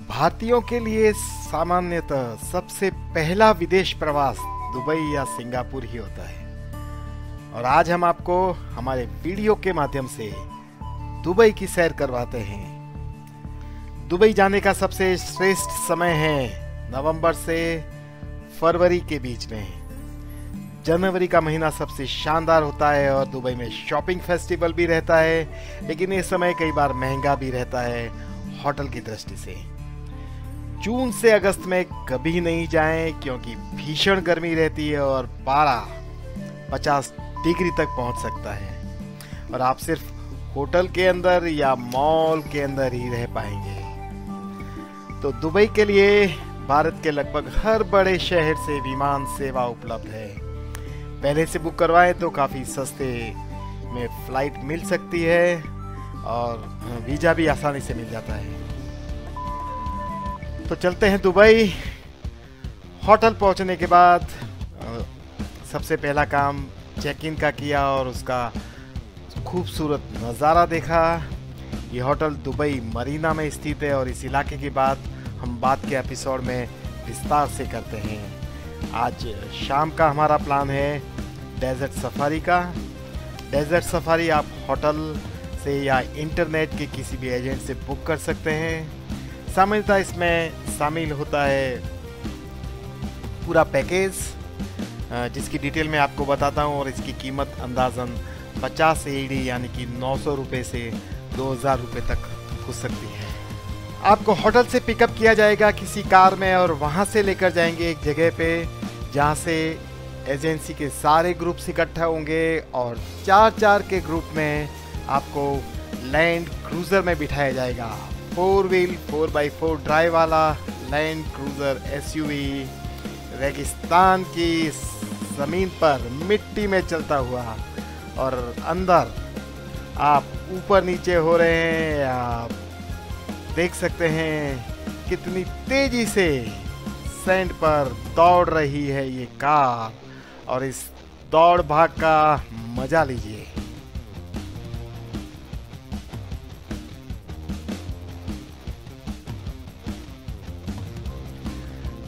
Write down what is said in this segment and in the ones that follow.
भारतीयों के लिए सामान्यतः सबसे पहला विदेश प्रवास दुबई या सिंगापुर ही होता है। और आज हम आपको हमारे वीडियो के माध्यम से दुबई की सैर करवाते हैं। दुबई जाने का सबसे श्रेष्ठ समय है नवंबर से फरवरी के बीच में। जनवरी का महीना सबसे शानदार होता है और दुबई में शॉपिंग फेस्टिवल भी रहता है, लेकिन ये समय कई बार महंगा भी रहता है होटल की दृष्टि से। जून से अगस्त में कभी नहीं जाएं क्योंकि भीषण गर्मी रहती है और पारा 50 डिग्री तक पहुंच सकता है और आप सिर्फ होटल के अंदर या मॉल के अंदर ही रह पाएंगे। तो दुबई के लिए भारत के लगभग हर बड़े शहर से विमान सेवा उपलब्ध है। पहले से बुक करवाएं तो काफ़ी सस्ते में फ्लाइट मिल सकती है और वीज़ा भी आसानी से मिल जाता है। तो चलते हैं दुबई। होटल पहुंचने के बाद सबसे पहला काम चेक इन का किया और उसका खूबसूरत नज़ारा देखा। ये होटल दुबई मरीना में स्थित है और इस इलाके की बात हम बाद के एपिसोड में विस्तार से करते हैं। आज शाम का हमारा प्लान है डेजर्ट सफारी का। डेजर्ट सफारी आप होटल से या इंटरनेट के किसी भी एजेंट से बुक कर सकते हैं। सामान्यतः इसमें शामिल होता है पूरा पैकेज, जिसकी डिटेल मैं आपको बताता हूँ और इसकी कीमत अंदाज़न 50 एडी यानी कि 900 रुपये से 2000 रुपये तक हो सकती है। आपको होटल से पिकअप किया जाएगा किसी कार में और वहाँ से लेकर जाएंगे एक जगह पे जहाँ से एजेंसी के सारे ग्रुप्स इकट्ठा होंगे और 4-4 के ग्रुप में आपको लैंड क्रूज़र में बिठाया जाएगा। 4 व्हील 4x4 ड्राइव वाला लैंड क्रूज़र एसयूवी रेगिस्तान की ज़मीन पर मिट्टी में चलता हुआ और अंदर आप ऊपर नीचे हो रहे हैं। आप देख सकते हैं कितनी तेजी से सैंड पर दौड़ रही है ये कार और इस दौड़ भाग का मजा लीजिए।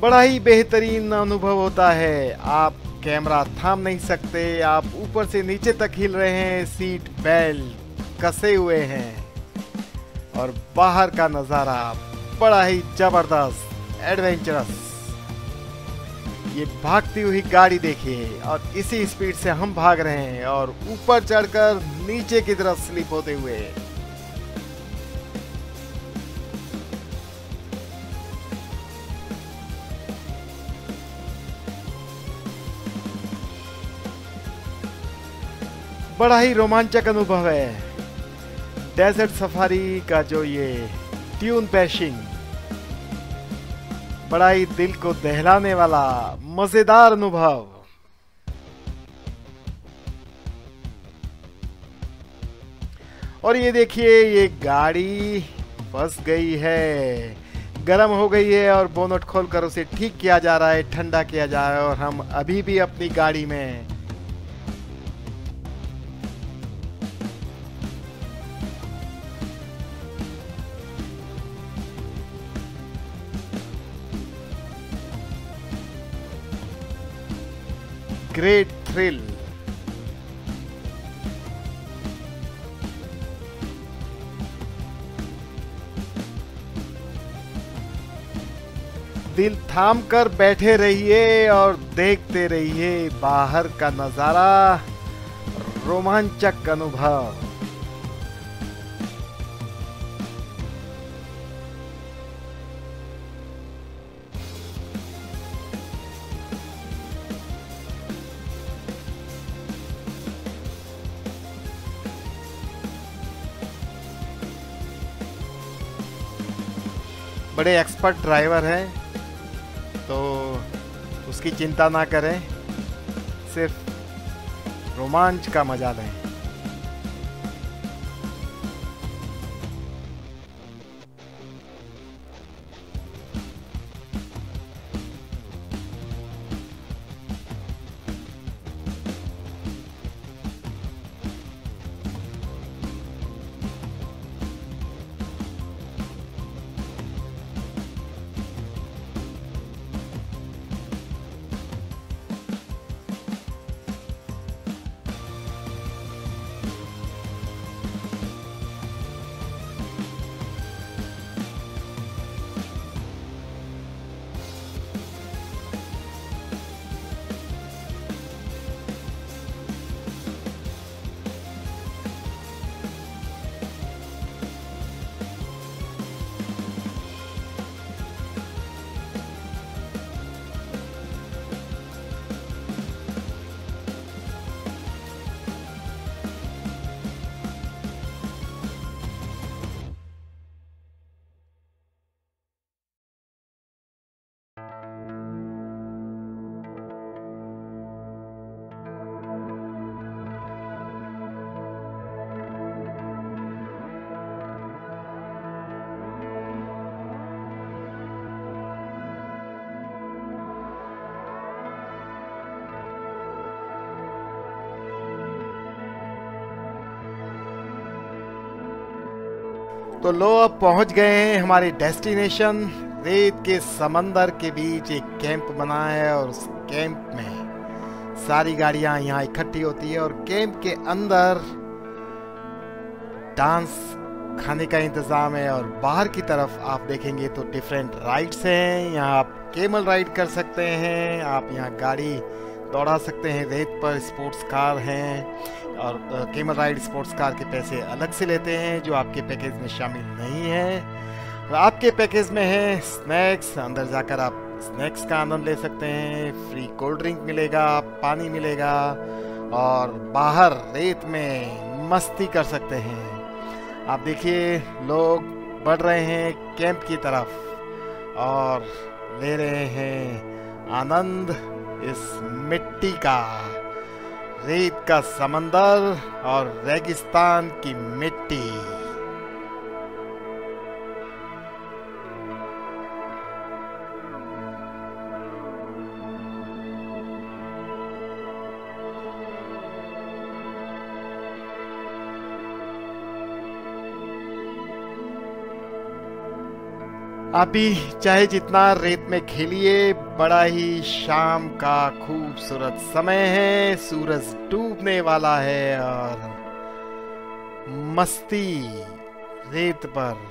बड़ा ही बेहतरीन अनुभव होता है। आप कैमरा थाम नहीं सकते, आप ऊपर से नीचे तक हिल रहे हैं, सीट बेल्ट कसे हुए हैं और बाहर का नज़ारा बड़ा ही जबरदस्त एडवेंचरस। ये भागती हुई गाड़ी देखिए और इसी स्पीड से हम भाग रहे हैं और ऊपर चढ़कर नीचे की तरफ स्लिप होते हुए। बड़ा ही रोमांचक अनुभव है। डेजर्ट सफारी का जो ये ट्यून पैशिंग बड़ा ही दिल को दहलाने वाला मजेदार अनुभव। और ये देखिए ये गाड़ी फंस गई है, गर्म हो गई है और बोनट खोलकर उसे ठीक किया जा रहा है, ठंडा किया जा रहा है और हम अभी भी अपनी गाड़ी में ग्रेट थ्रिल। दिल थाम कर बैठे रहिए और देखते रहिए बाहर का नजारा, रोमांचक अनुभव। बड़े एक्सपर्ट ड्राइवर हैं तो उसकी चिंता ना करें, सिर्फ रोमांच का मजा लें। तो लो अब पहुंच गए हैं हमारे डेस्टिनेशन। रेत के समंदर के बीच एक कैंप बना है और उस कैंप में सारी गाड़ियां यहाँ इकट्ठी होती है और कैंप के अंदर डांस खाने का इंतजाम है। और बाहर की तरफ आप देखेंगे तो डिफरेंट राइड्स हैं। यहाँ आप केमल राइड कर सकते हैं, आप यहाँ गाड़ी दौड़ा सकते हैं, रेत पर स्पोर्ट्स कार हैं और केमल राइड स्पोर्ट्स कार के पैसे अलग से लेते हैं जो आपके पैकेज में शामिल नहीं है। और आपके पैकेज में है स्नैक्स, अंदर जाकर आप स्नैक्स का आनंद ले सकते हैं, फ्री कोल्ड ड्रिंक मिलेगा, पानी मिलेगा और बाहर रेत में मस्ती कर सकते हैं। आप देखिए लोग बढ़ रहे हैं कैंप की तरफ और ले रहे हैं आनंद इस मिट्टी का, रेत का समंदर और रेगिस्तान की मिट्टी। आप भी चाहे जितना रेत में खेलिए, बड़ा ही शाम का खूबसूरत समय है, सूरज डूबने वाला है और मस्ती रेत पर।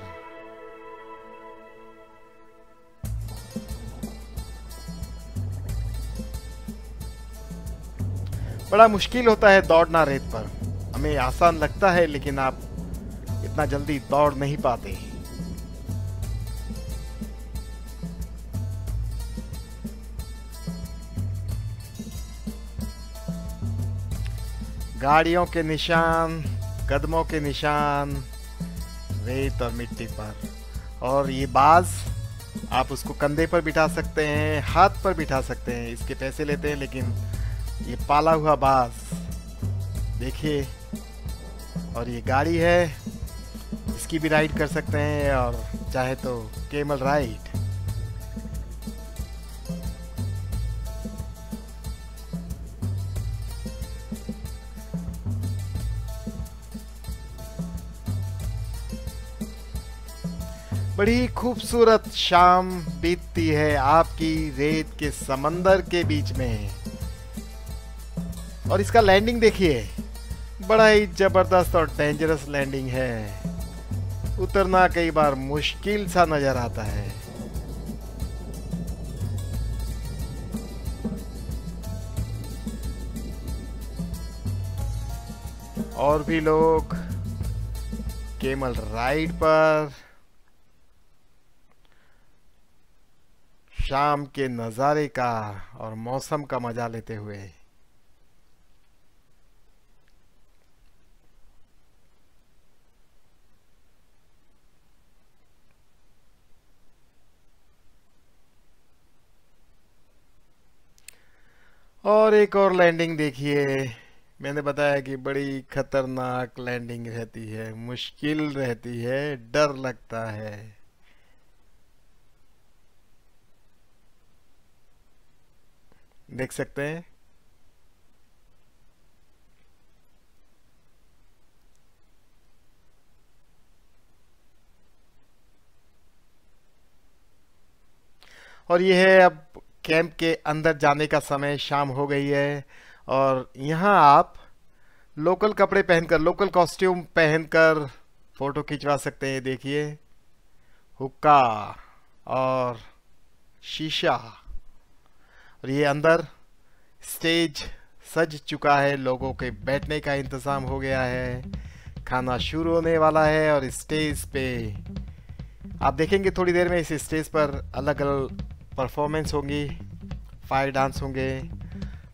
बड़ा मुश्किल होता है दौड़ना रेत पर, हमें आसान लगता है लेकिन आप इतना जल्दी दौड़ नहीं पाते। गाड़ियों के निशान, कदमों के निशान रेत और मिट्टी पर। और ये बाज आप उसको कंधे पर बिठा सकते हैं, हाथ पर बिठा सकते हैं, इसके पैसे लेते हैं लेकिन ये पाला हुआ बाज देखिए। और ये गाड़ी है, इसकी भी राइड कर सकते हैं और चाहे तो केमल राइड। बड़ी खूबसूरत शाम बीतती है आपकी रेत के समंदर के बीच में। और इसका लैंडिंग देखिए, बड़ा ही जबरदस्त और डेंजरस लैंडिंग है। उतरना कई बार मुश्किल सा नजर आता है। और भी लोग केमल राइड पर शाम के नज़ारे का और मौसम का मजा लेते हुए। और एक और लैंडिंग देखिए, मैंने बताया कि बड़ी खतरनाक लैंडिंग रहती है, मुश्किल रहती है, डर लगता है। देख सकते हैं और ये है अब कैंप के अंदर जाने का समय, शाम हो गई है। और यहाँ आप लोकल कपड़े पहनकर, लोकल कॉस्ट्यूम पहनकर फोटो खिंचवा सकते हैं। देखिए हुक्का और शीशा। और ये अंदर स्टेज सज चुका है, लोगों के बैठने का इंतज़ाम हो गया है, खाना शुरू होने वाला है। और स्टेज पे आप देखेंगे थोड़ी देर में इस स्टेज पर अलग अलग परफॉर्मेंस होंगी, फायर डांस होंगे,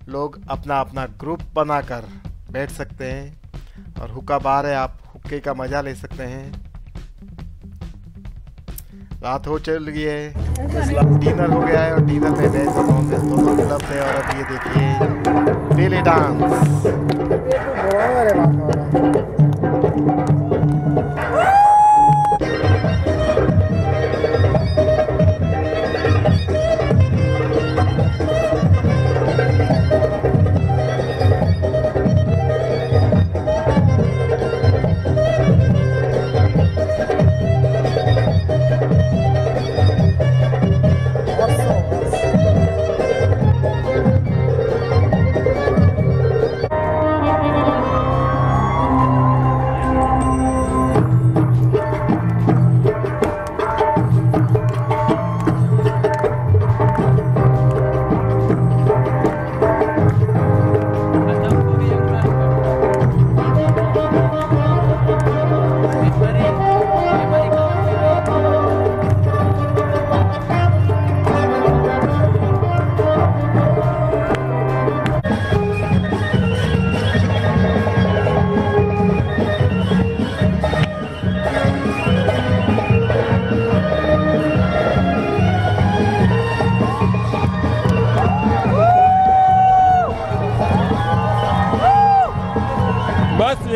लोग अपना अपना ग्रुप बनाकर बैठ सकते हैं। और हुक्का बार है, आप हुक्के का मज़ा ले सकते हैं। रात हो चल गई है, डिनर हो गया है और डिनर में वेज और नॉन वेज दोनों उपलब्ध है। और अब ये देखिए बेले डांस।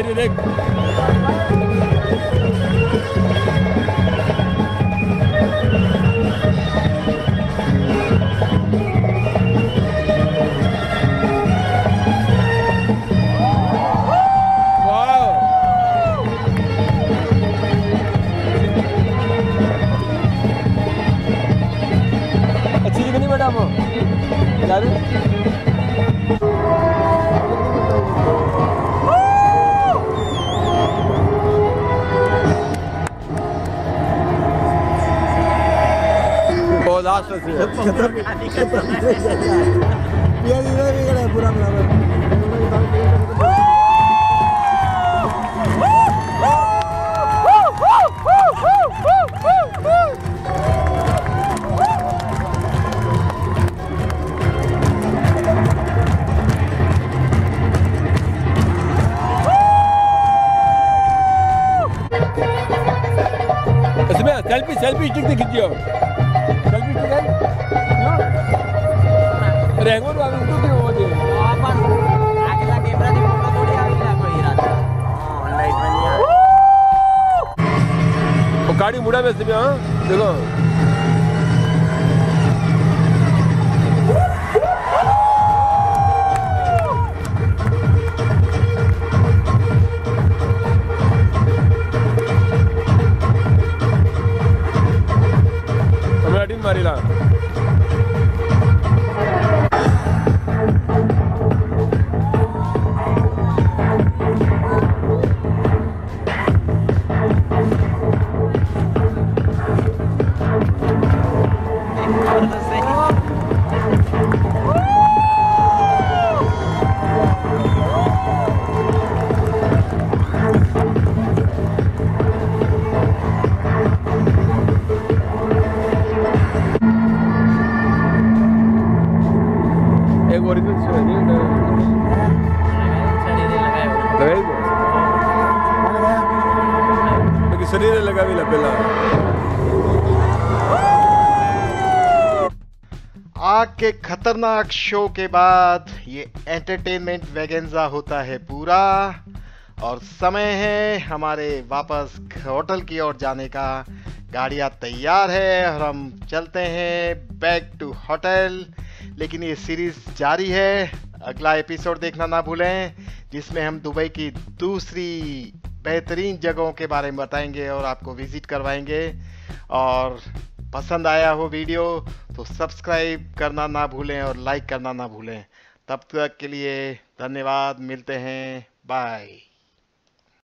ये देख। अच्छी दिख नहीं बेटा वो यार। पूरा सेल्फी सेल्फी स्टिक से खींचियो। सेल्फी स्टिक है रेंगो तो आगे तो क्यों होते अपन आगला कैमरा से फोटो थोड़ी आवेला कोई रात हां लाइट में नहीं आ वो गाड़ी मुड़ा में से हां देखो मारीला। शरीर लगा भी लपेला। आग के खतरनाक शो के बाद ये एंटरटेनमेंट वैगेंजा होता है पूरा और समय है हमारे वापस होटल की ओर जाने का। गाड़ियाँ तैयार है और हम चलते हैं बैक टू होटल। लेकिन ये सीरीज जारी है, अगला एपिसोड देखना ना भूलें जिसमें हम दुबई की दूसरी बेहतरीन जगहों के बारे में बताएंगे और आपको विजिट करवाएंगे। और पसंद आया हो वीडियो तो सब्सक्राइब करना ना भूलें और लाइक करना ना भूलें। तब तक के लिए धन्यवाद, मिलते हैं, बाय।